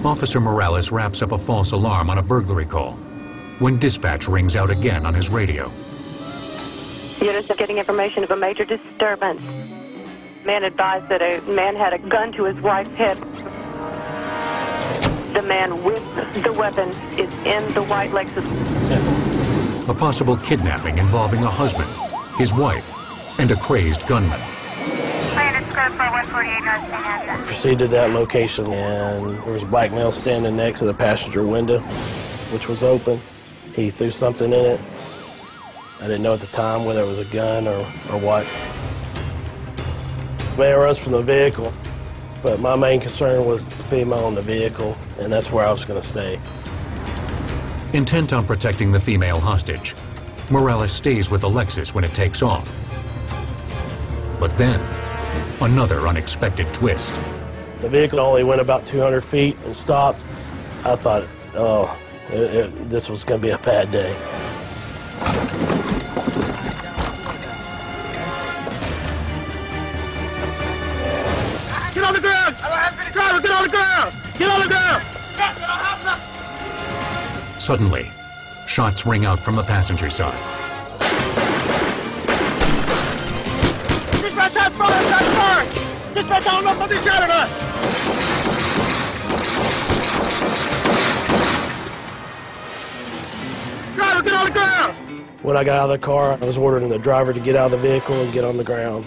Officer Morales wraps up a false alarm on a burglary call when dispatch rings out again on his radio. Units are getting information of a major disturbance. Man advised that a man had a gun to his wife's head. The man with the weapon is in the white Lexus. A possible kidnapping involving a husband, his wife, and a crazed gunman. Proceeded to that location, and there was a black male standing next to the passenger window, which was open. He threw something in it. I didn't know at the time whether it was a gun or what. The man runs from the vehicle, but my main concern was the female in the vehicle, and that's where I was going to stay. Intent on protecting the female hostage, Morales stays with the Lexus when it takes off. But then, another unexpected twist. The vehicle only went about 200 feet and stopped. I thought, oh, this was going to be a bad day. Get on the ground! Driver, get on the ground! Get on the ground! Suddenly, shots ring out from the passenger side. Dispatch, shots fired! Shots fired! Dispatch, I don't know if somebody shot or not! Driver, get on the ground! When I got out of the car, I was ordering the driver to get out of the vehicle and get on the ground.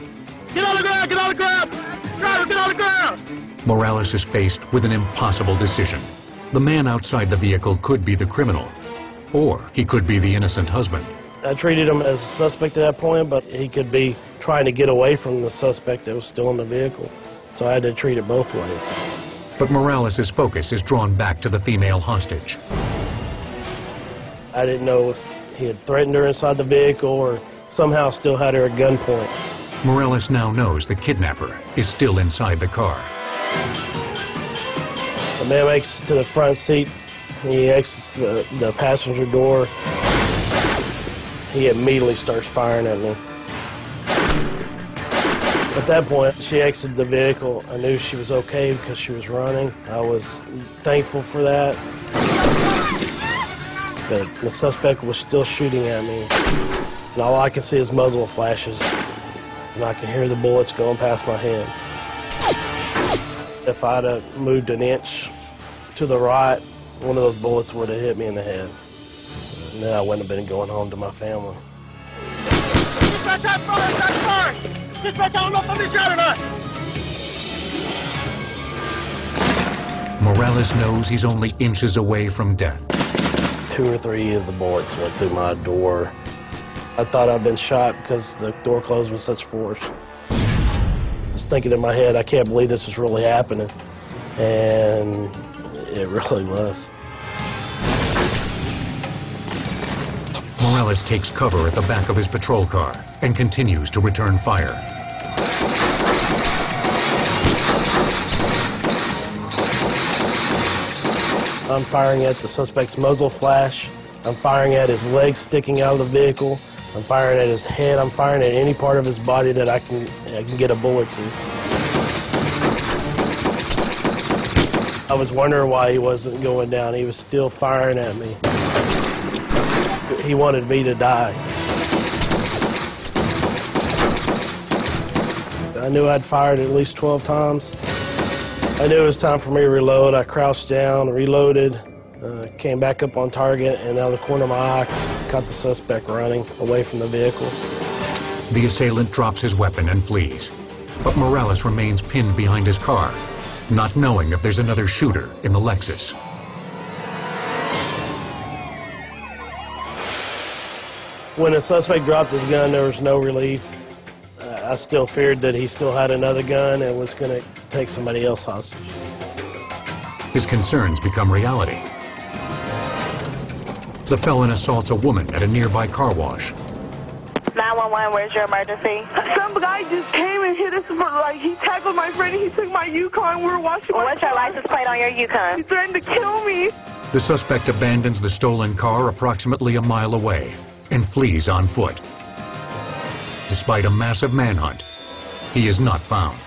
Get on the ground! Get on the ground! Driver, get on the ground! Morales is faced with an impossible decision. The man outside the vehicle could be the criminal, or he could be the innocent husband. I treated him as a suspect at that point, but he could be trying to get away from the suspect that was still in the vehicle. So I had to treat it both ways. But Morales' focus is drawn back to the female hostage. I didn't know if he had threatened her inside the vehicle or somehow still had her at gunpoint. Morales now knows the kidnapper is still inside the car. The man makes it to the front seat. He exits the passenger door. He immediately starts firing at me. At that point, she exited the vehicle. I knew she was okay because she was running. I was thankful for that. But the suspect was still shooting at me. And all I can see is muzzle flashes. And I can hear the bullets going past my head. If I'd have moved an inch to the right, one of those bullets would have hit me in the head. And then I wouldn't have been going home to my family. Dispatch, shots fired! Shots fired! Dispatch, I don't know if somebody shot or not! Morales knows he's only inches away from death. 2 or 3 of the bullets went through my door. I thought I'd been shot because the door closed with such force. I was thinking in my head, I can't believe this was really happening. And it really was. Morales takes cover at the back of his patrol car and continues to return fire. I'm firing at the suspect's muzzle flash. I'm firing at his legs sticking out of the vehicle. I'm firing at his head. I'm firing at any part of his body that I can get a bullet to. I was wondering why he wasn't going down. He was still firing at me. He wanted me to die. I knew I'd fired at least 12 times. I knew it was time for me to reload. I crouched down, reloaded, came back up on target, and out of the corner of my eye, caught the suspect running away from the vehicle. The assailant drops his weapon and flees, but Morales remains pinned behind his car, not knowing if there's another shooter in the Lexus. When the suspect dropped his gun, there was no relief. I still feared that he still had another gun and was going to take somebody else hostage. His concerns become reality. The felon assaults a woman at a nearby car wash. 911, where's your emergency? Some guy just came and hit us, he tackled my friend and he took my Yukon. We were washing my What's your car. license plate on your Yukon? He threatened to kill me. The suspect abandons the stolen car approximately a mile away and flees on foot. Despite a massive manhunt, he is not found.